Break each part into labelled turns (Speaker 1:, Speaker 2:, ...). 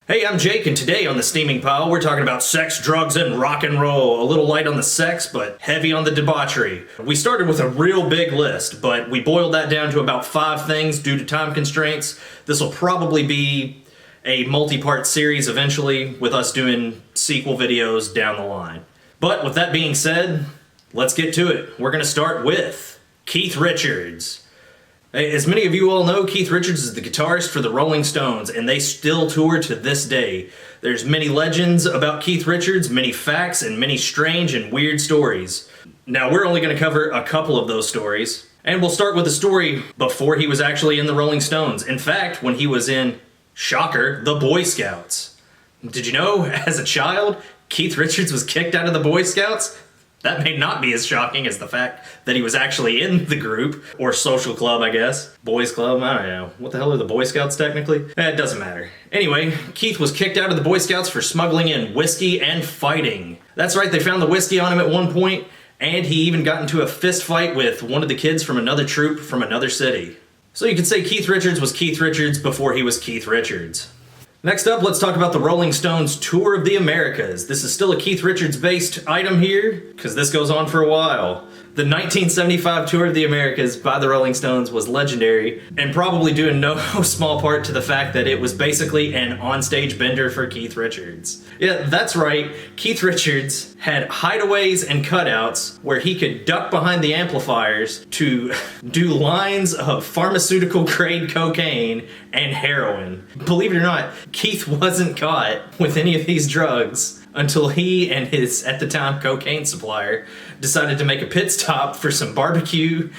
Speaker 1: Hey, I'm Jake, and today on the Steaming Pile, we're talking about sex, drugs, and rock and roll. A little light on the sex, but heavy on the debauchery. We started with a real big list, but we boiled that down to about 5 things due to time constraints. This will probably be a multi-part series eventually, with us doing sequel videos down the line. But with that being said, let's get to it. We're going to start with Keith Richards. As many of you all know, Keith Richards is the guitarist for the Rolling Stones, and they still tour to this day. There's many legends about Keith Richards, many facts, and many strange and weird stories. Now, we're only going to cover a couple of those stories, and we'll start with the story before he was actually in the Rolling Stones. In fact, when he was in, shocker, the Boy Scouts. Did you know, as a child, Keith Richards was kicked out of the Boy Scouts? That may not be as shocking as the fact that he was actually in the group, or social club, I guess. Boys club, I don't know. What the hell are the Boy Scouts, technically? It doesn't matter. Anyway, Keith was kicked out of the Boy Scouts for smuggling in whiskey and fighting. That's right, they found the whiskey on him at one point, and he even got into a fist fight with one of the kids from another troop from another city. So you could say Keith Richards was Keith Richards before he was Keith Richards. Next up, let's talk about the Rolling Stones Tour of the Americas. This is still a Keith Richards-based item here, because this goes on for a while. The 1975 Tour of the Americas by the Rolling Stones was legendary, and probably due in no small part to the fact that it was basically an onstage bender for Keith Richards. Yeah, that's right, Keith Richards had hideaways and cutouts where he could duck behind the amplifiers to do lines of pharmaceutical-grade cocaine and heroin. Believe it or not, Keith wasn't caught with any of these drugs until he and his, at the time, cocaine supplier decided to make a pit stop for some barbecue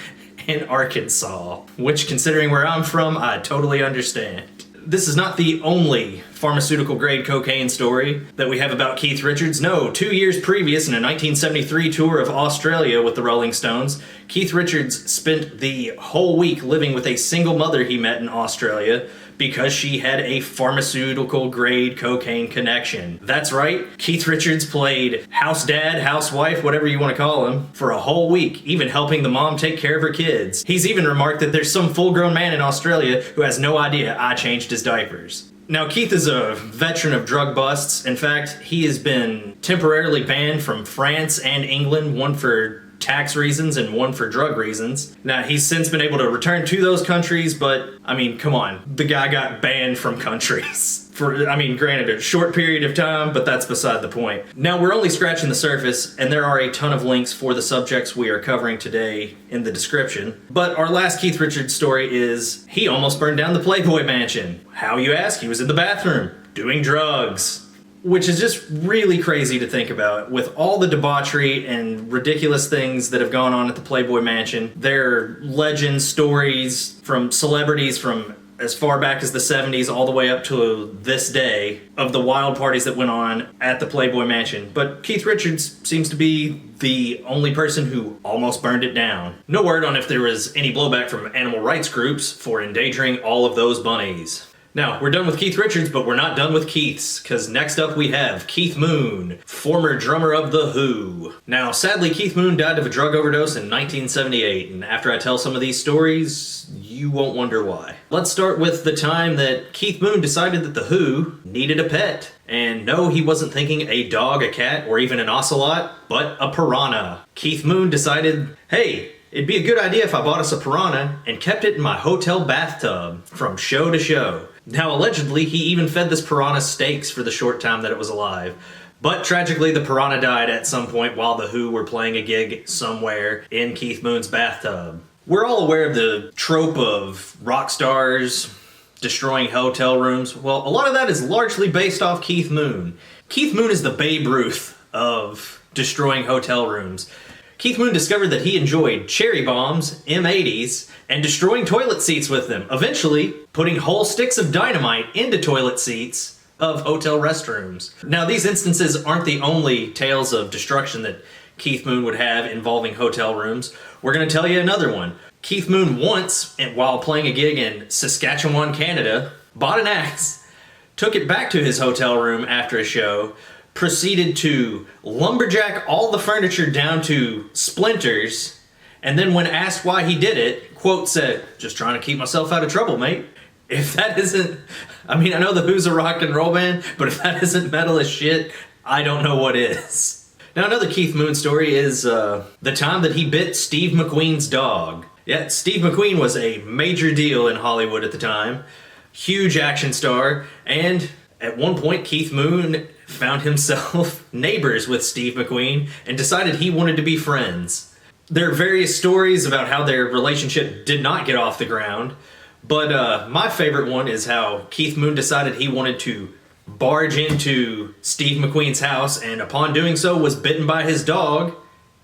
Speaker 1: in Arkansas, which, considering where I'm from, I totally understand. This is not the only pharmaceutical-grade cocaine story that we have about Keith Richards. No, 2 years previous, in a 1973 tour of Australia with the Rolling Stones, Keith Richards spent the whole week living with a single mother he met in Australia because she had a pharmaceutical-grade cocaine connection. That's right, Keith Richards played house dad, housewife, whatever you want to call him, for a whole week, even helping the mom take care of her kids. He's even remarked that there's some full-grown man in Australia who has no idea I changed his diapers. Now, Keith is a veteran of drug busts. In fact, he has been temporarily banned from France and England, one for tax reasons and one for drug reasons. Now, he's since been able to return to those countries, but, I mean, come on. The guy got banned from countries for, I mean, granted, a short period of time, but that's beside the point. Now, we're only scratching the surface, and there are a ton of links for the subjects we are covering today in the description. But our last Keith Richards story is, he almost burned down the Playboy Mansion. How, you ask? He was in the bathroom, doing drugs. Which is just really crazy to think about. With all the debauchery and ridiculous things that have gone on at the Playboy Mansion, there are legend stories from celebrities from as far back as the 70s all the way up to this day of the wild parties that went on at the Playboy Mansion. But Keith Richards seems to be the only person who almost burned it down. No word on if there was any blowback from animal rights groups for endangering all of those bunnies. Now, we're done with Keith Richards, but we're not done with Keiths, because next up we have Keith Moon, former drummer of The Who. Now, sadly, Keith Moon died of a drug overdose in 1978, and after I tell some of these stories, you won't wonder why. Let's start with the time that Keith Moon decided that The Who needed a pet. And no, he wasn't thinking a dog, a cat, or even an ocelot, but a piranha. Keith Moon decided, hey, it'd be a good idea if I bought us a piranha and kept it in my hotel bathtub from show to show. Now, allegedly, he even fed this piranha steaks for the short time that it was alive. But tragically, the piranha died at some point while The Who were playing a gig somewhere in Keith Moon's bathtub. We're all aware of the trope of rock stars destroying hotel rooms. Well, a lot of that is largely based off Keith Moon. Keith Moon is the Babe Ruth of destroying hotel rooms. Keith Moon discovered that he enjoyed cherry bombs, M80s, and destroying toilet seats with them, eventually putting whole sticks of dynamite into toilet seats of hotel restrooms. Now, these instances aren't the only tales of destruction that Keith Moon would have involving hotel rooms. We're going to tell you another one. Keith Moon once, while playing a gig in Saskatchewan, Canada, bought an axe, took it back to his hotel room after a show, proceeded to lumberjack all the furniture down to splinters, and then when asked why he did it, quote said, "Just trying to keep myself out of trouble, mate." If that isn't, I mean, I know the Who's a rock and roll band, but if that isn't metal as shit, I don't know what is. Now, another Keith Moon story is the time that he bit Steve McQueen's dog. Yeah, Steve McQueen was a major deal in Hollywood at the time. Huge action star, and at one point Keith Moon found himself neighbors with Steve McQueen and decided he wanted to be friends. There are various stories about how their relationship did not get off the ground, but my favorite one is how Keith Moon decided he wanted to barge into Steve McQueen's house, and upon doing so was bitten by his dog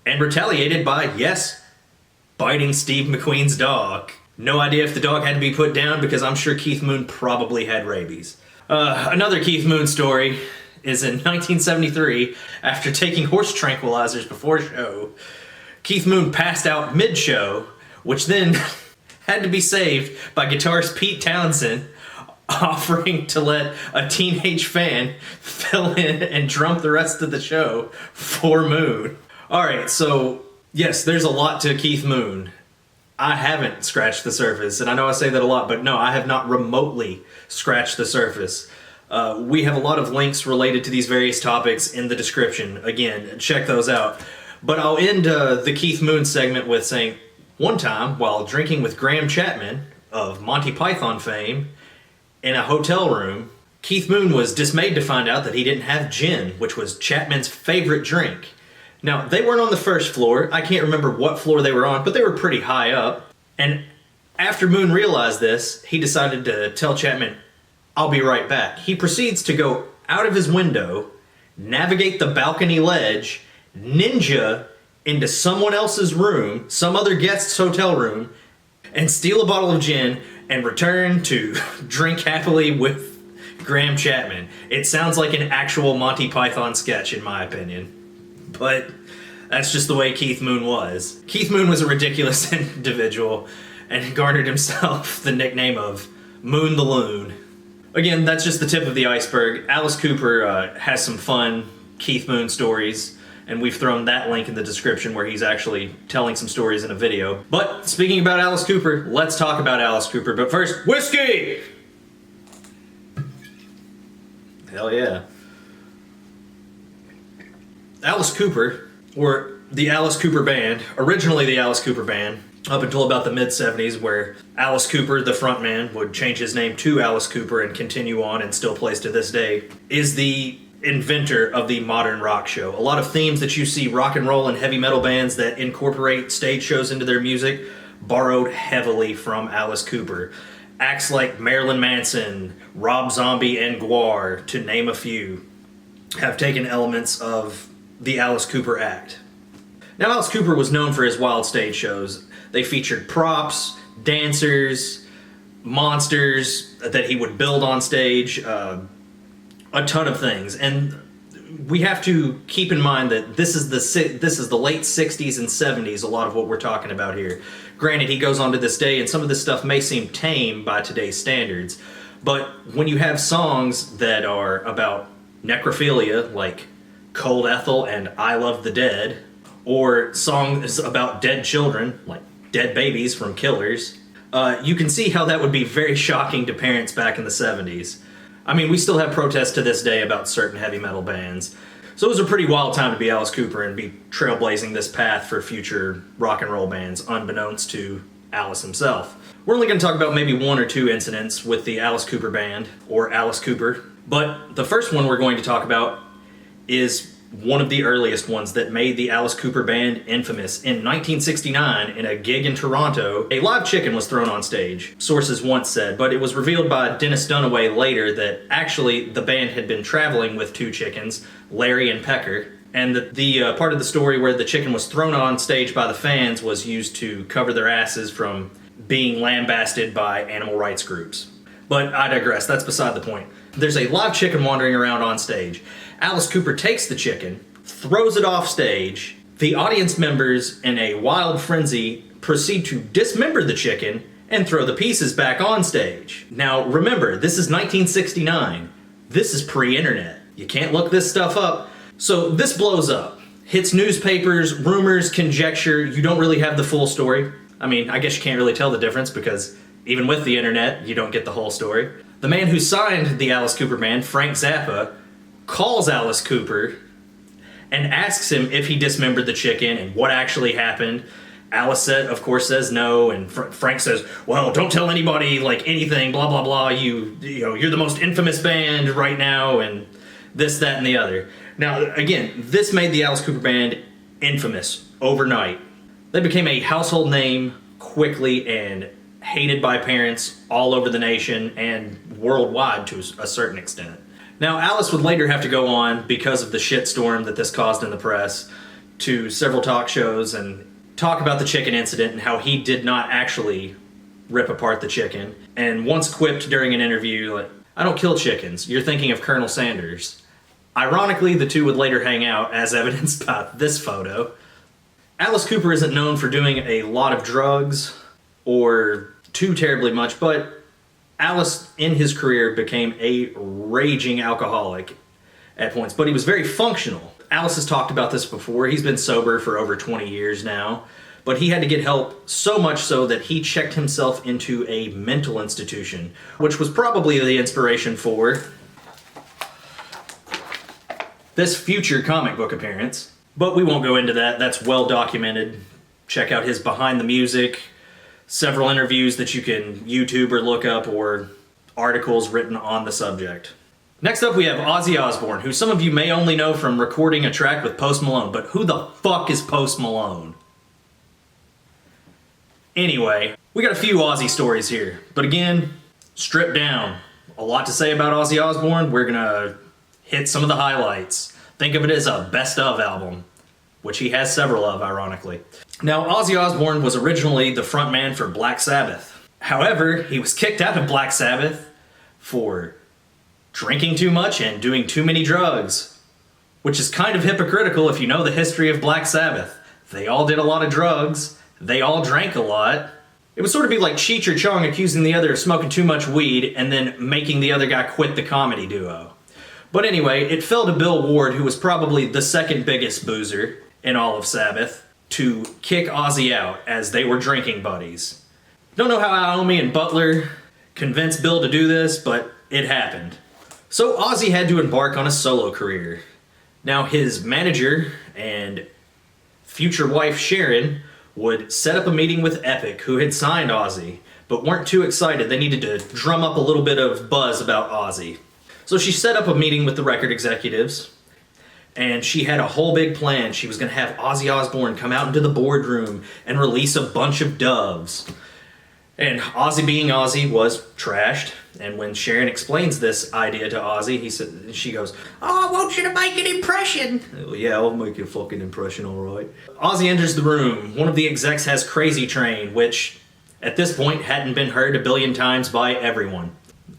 Speaker 1: and retaliated by, yes, biting Steve McQueen's dog. No idea if the dog had to be put down, because I'm sure Keith Moon probably had rabies. Another Keith Moon story is in 1973, after taking horse tranquilizers before a show, Keith Moon passed out mid-show, which then had to be saved by guitarist Pete Townsend offering to let a teenage fan fill in and drum the rest of the show for Moon. Alright, so yes, there's a lot to Keith Moon. I haven't scratched the surface, and I know I say that a lot, but no, I have not remotely scratched the surface. We have a lot of links related to these various topics in the description. Again, check those out. But I'll end the Keith Moon segment with saying, one time, while drinking with Graham Chapman of Monty Python fame in a hotel room, Keith Moon was dismayed to find out that he didn't have gin, which was Chapman's favorite drink. Now, they weren't on the first floor. I can't remember what floor they were on, but they were pretty high up. And after Moon realized this, he decided to tell Chapman, "I'll be right back." He proceeds to go out of his window, navigate the balcony ledge, ninja into someone else's room, some other guest's hotel room, and steal a bottle of gin and return to drink happily with Graham Chapman. It sounds like an actual Monty Python sketch, in my opinion. But that's just the way Keith Moon was. Keith Moon was a ridiculous individual and garnered himself the nickname of Moon the Loon. Again, that's just the tip of the iceberg. Alice Cooper has some fun Keith Moon stories, and we've thrown that link in the description where he's actually telling some stories in a video. But speaking about Alice Cooper, let's talk about Alice Cooper. But first, whiskey! Hell yeah. Alice Cooper, or the Alice Cooper Band, originally the Alice Cooper Band, up until about the mid-70s, where Alice Cooper, the frontman, would change his name to Alice Cooper and continue on and still plays to this day, is the inventor of the modern rock show. A lot of themes that you see rock and roll and heavy metal bands that incorporate stage shows into their music borrowed heavily from Alice Cooper. Acts like Marilyn Manson, Rob Zombie, and Gwar, to name a few, have taken elements of the Alice Cooper act. Now, Alice Cooper was known for his wild stage shows. They featured props, dancers, monsters that he would build on stage, a ton of things. And we have to keep in mind that this is the late 60s and 70s, a lot of what we're talking about here. Granted, he goes on to this day, and some of this stuff may seem tame by today's standards, but when you have songs that are about necrophilia, like Cold Ethel and I Love the Dead, or songs about dead children, like Dead Babies from Killers, you can see how that would be very shocking to parents back in the 70s. I mean, we still have protests to this day about certain heavy metal bands. So it was a pretty wild time to be Alice Cooper and be trailblazing this path for future rock and roll bands, unbeknownst to Alice himself. We're only going to talk about maybe one or two incidents with the Alice Cooper Band, or Alice Cooper, but the first one we're going to talk about is one of the earliest ones that made the Alice Cooper Band infamous. In 1969, in a gig in Toronto, a live chicken was thrown on stage, sources once said, but it was revealed by Dennis Dunaway later that actually the band had been traveling with two chickens, Larry and Pecker, and the part of the story where the chicken was thrown on stage by the fans was used to cover their asses from being lambasted by animal rights groups. But I digress, that's beside the point. There's a live chicken wandering around on stage. Alice Cooper takes the chicken, throws it off stage. The audience members, in a wild frenzy, proceed to dismember the chicken and throw the pieces back on stage. Now, remember, this is 1969. This is pre-internet. You can't look this stuff up. So this blows up. Hits newspapers, rumors, conjecture. You don't really have the full story. I mean, I guess you can't really tell the difference because Even with the internet, you don't get the whole story. The man who signed the Alice Cooper band, Frank Zappa, calls Alice Cooper and asks him if he dismembered the chicken and what actually happened. Alice of course says no, and Frank says, well, don't tell anybody, like, anything, blah, blah, blah, you're the most infamous band right now, and this, that, and the other. Now, again, this made the Alice Cooper band infamous overnight. They became a household name quickly and hated by parents all over the nation and worldwide to a certain extent. Now, Alice would later have to go on, because of the shitstorm that this caused in the press, to several talk shows and talk about the chicken incident and how he did not actually rip apart the chicken. And once quipped during an interview, like, I don't kill chickens, you're thinking of Colonel Sanders. Ironically, the two would later hang out, as evidenced by this photo. Alice Cooper isn't known for doing a lot of drugs or too terribly much, but Alice, in his career, became a raging alcoholic at points, but he was very functional. Alice has talked about this before. He's been sober for over 20 years now, but he had to get help, so much so that he checked himself into a mental institution, which was probably the inspiration for this future comic book appearance. But we won't go into that. That's well documented. Check out his Behind the Music, several interviews that you can YouTube or look up, or articles written on the subject. Next up, we have Ozzy Osbourne, who some of you may only know from recording a track with Post Malone, but who the fuck is Post Malone? Anyway, we got a few Ozzy stories here, but again, stripped down. A lot to say about Ozzy Osbourne. We're gonna hit some of the highlights. Think of it as a best of album, which he has several of, ironically. Now, Ozzy Osbourne was originally the frontman for Black Sabbath. However, he was kicked out of Black Sabbath for drinking too much and doing too many drugs, which is kind of hypocritical if you know the history of Black Sabbath. They all did a lot of drugs, they all drank a lot. It would sort of be like Cheech or Chong accusing the other of smoking too much weed and then making the other guy quit the comedy duo. But anyway, it fell to Bill Ward, who was probably the second biggest boozer in all of Sabbath, to kick Ozzy out as they were drinking buddies. Don't know how Iommi and Butler convinced Bill to do this, but it happened. So Ozzy had to embark on a solo career. Now, his manager and future wife Sharon would set up a meeting with Epic, who had signed Ozzy, but weren't too excited. They needed to drum up a little bit of buzz about Ozzy. So she set up a meeting with the record executives, and she had a whole big plan. She was going to have Ozzy Osbourne come out into the boardroom and release a bunch of doves. And Ozzy, being Ozzy, was trashed. And when Sharon explains this idea to Ozzy, she goes, "Oh, I want you to make an impression." "Yeah, I'll make a fucking impression, all right." Ozzy enters the room. One of the execs has Crazy Train, which at this point hadn't been heard a billion times by everyone.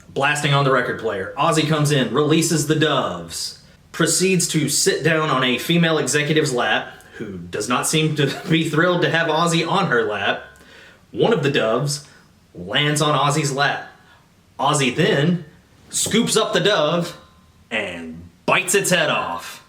Speaker 1: Blasting on the record player. Ozzy comes in, releases the doves, proceeds to sit down on a female executive's lap, who does not seem to be thrilled to have Ozzy on her lap. One of the doves lands on Ozzy's lap. Ozzy then scoops up the dove and bites its head off.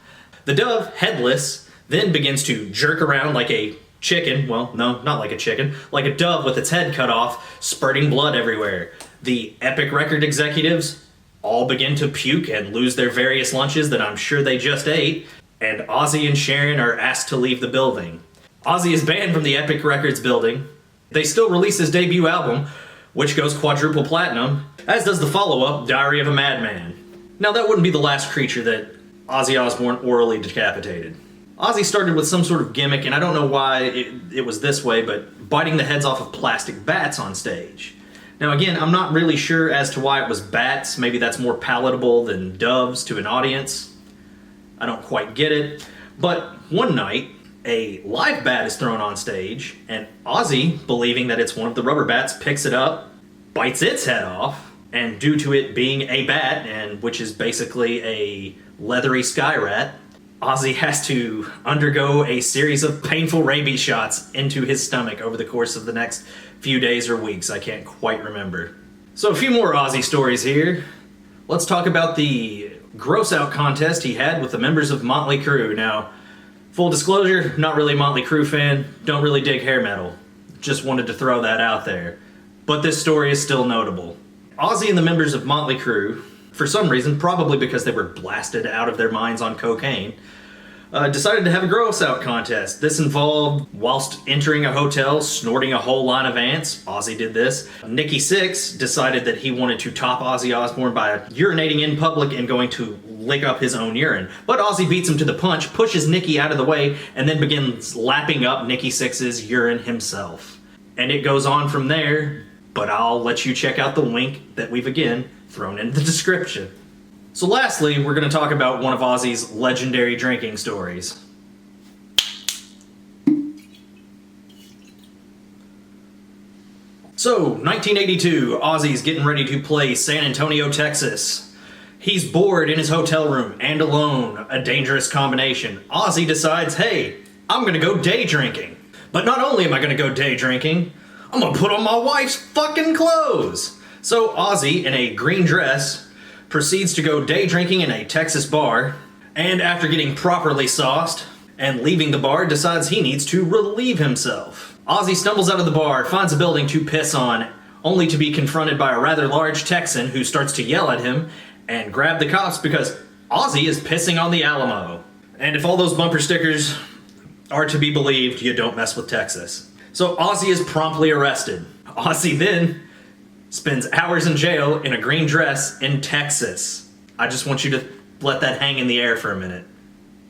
Speaker 1: The dove, headless, then begins to jerk around like a chicken. Well, no, not like a chicken. Like a dove with its head cut off, spurting blood everywhere. The Epic record executives all begin to puke and lose their various lunches that I'm sure they just ate. And Ozzy and Sharon are asked to leave the building. Ozzy is banned from the Epic Records building. They still release his debut album, which goes quadruple platinum, as does the follow-up, Diary of a Madman. Now, that wouldn't be the last creature that Ozzy Osbourne orally decapitated. Ozzy started with some sort of gimmick, and I don't know why it was this way, but biting the heads off of plastic bats on stage. Now, again, I'm not really sure as to why it was bats. Maybe that's more palatable than doves to an audience. I don't quite get it. But one night, a live bat is thrown on stage, and Ozzy, believing that it's one of the rubber bats, picks it up, bites its head off, and due to it being a bat, and which is basically a leathery sky rat, Ozzy has to undergo a series of painful rabies shots into his stomach over the course of the next few days or weeks. I can't quite remember. So a few more Ozzy stories here. Let's talk about the gross out contest he had with the members of Motley Crue. Now, full disclosure, not really a Motley Crue fan, don't really dig hair metal. Just wanted to throw that out there. but this story is still notable. Ozzy and the members of Motley Crue, for some reason, probably because they were blasted out of their minds on cocaine, decided to have a gross out contest. This involved, whilst entering a hotel, snorting a whole line of ants. Ozzy did this. Nikki Sixx decided that he wanted to top Ozzy Osbourne by urinating in public and going to lick up his own urine. But Ozzy beats him to the punch, pushes Nikki out of the way, and then begins lapping up Nikki Sixx's urine himself. And it goes on from there, but I'll let you check out the link that we've again thrown in the description. So lastly, we're going to talk about one of Ozzy's legendary drinking stories. So, 1982, Ozzy's getting ready to play San Antonio, Texas. He's bored in his hotel room and alone, a dangerous combination. Ozzy decides, hey, I'm going to go day drinking. But not only am I going to go day drinking, I'm going to put on my wife's fucking clothes. So Ozzy, in a green dress, proceeds to go day drinking in a Texas bar, and after getting properly sauced and leaving the bar, decides he needs to relieve himself. Ozzy stumbles out of the bar, finds a building to piss on, only to be confronted by a rather large Texan who starts to yell at him and grab the cops because Ozzy is pissing on the Alamo. And if all those bumper stickers are to be believed, you don't mess with Texas. So Ozzy is promptly arrested. Ozzy then spends hours in jail in a green dress in Texas. I just want you to let that hang in the air for a minute.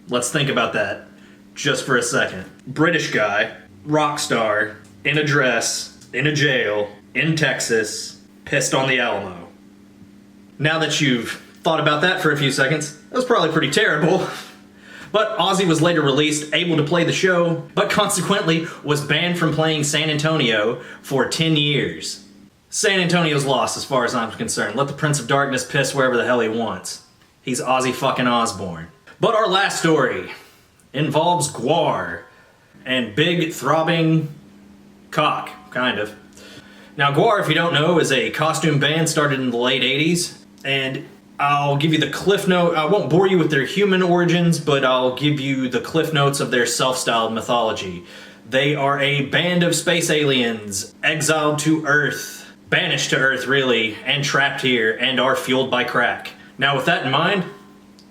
Speaker 1: Let's think about that just for a second. British guy, rock star, in a dress, in a jail, in Texas, pissed on the Alamo. Now that you've thought about that for a few seconds, that was probably pretty terrible. But Ozzy was later released, able to play the show, but consequently was banned from playing San Antonio for 10 years. San Antonio's lost as far as I'm concerned. Let the Prince of Darkness piss wherever the hell he wants. He's Ozzy fucking Osbourne. But our last story involves Gwar and big throbbing cock, kind of. Now Gwar, if you don't know, is a costume band started in the late 80s, and I'll give you the cliff note. I won't bore you with their human origins, but I'll give you the cliff notes of their self-styled mythology. They are a band of space aliens, exiled to Earth, banished to Earth, really, and trapped here, and are fueled by crack. Now, with that in mind,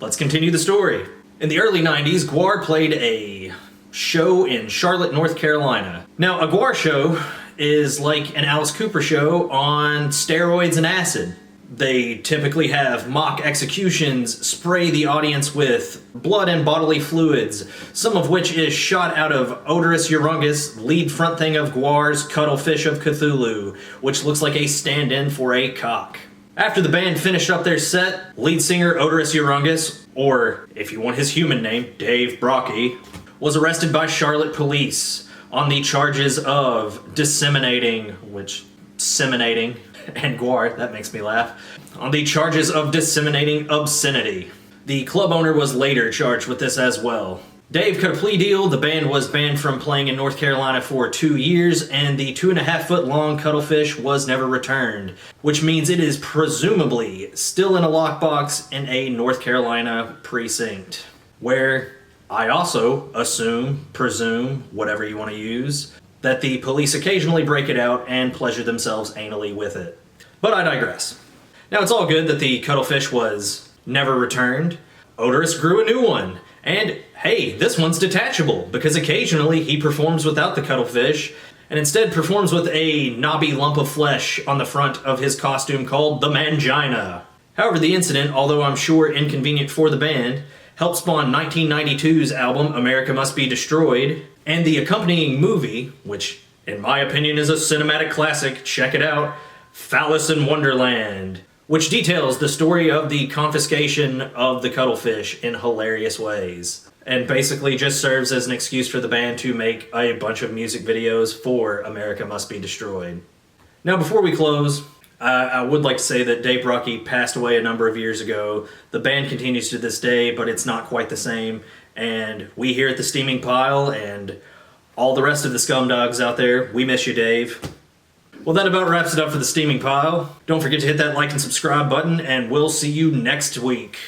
Speaker 1: let's continue the story. In the early 90s, Gwar played a show in Charlotte, North Carolina. Now, a Gwar show is like an Alice Cooper show on steroids and acid. They typically have mock executions, spray the audience with blood and bodily fluids, some of which is shot out of Odorous Urungus, lead front thing of Gwar's Cuttlefish of Cthulhu, which looks like a stand-in for a cock. After the band finished up their set, lead singer Odorous Urungus, or if you want his human name, Dave Brocky, was arrested by Charlotte police on the charges of disseminating, and Gwar, that makes me laugh, on the charges of disseminating obscenity. The club owner was later charged with this as well. Dave cut a plea deal, the band was banned from playing in North Carolina for 2 years, and the 2.5-foot long cuttlefish was never returned, which means it is presumably still in a lockbox in a North Carolina precinct, where I also presume, whatever you want to use, that the police occasionally break it out and pleasure themselves anally with it. But I digress. Now, it's all good that the cuttlefish was never returned. Odorous grew a new one. And hey, this one's detachable, because occasionally he performs without the cuttlefish, and instead performs with a knobby lump of flesh on the front of his costume called the Mangina. However, the incident, although I'm sure inconvenient for the band, helped spawn 1992's album America Must Be Destroyed, and the accompanying movie, which in my opinion is a cinematic classic, check it out, Phallus in Wonderland, which details the story of the confiscation of the cuttlefish in hilarious ways, and basically just serves as an excuse for the band to make a bunch of music videos for America Must Be Destroyed. Now, before we close, I would like to say that Dave Brocky passed away a number of years ago. The band continues to this day, but it's not quite the same. And we here at the Steaming Pile and all the rest of the scumdogs out there, we miss you, Dave. Well, that about wraps it up for the Steaming Pile. Don't forget to hit that like and subscribe button, and we'll see you next week.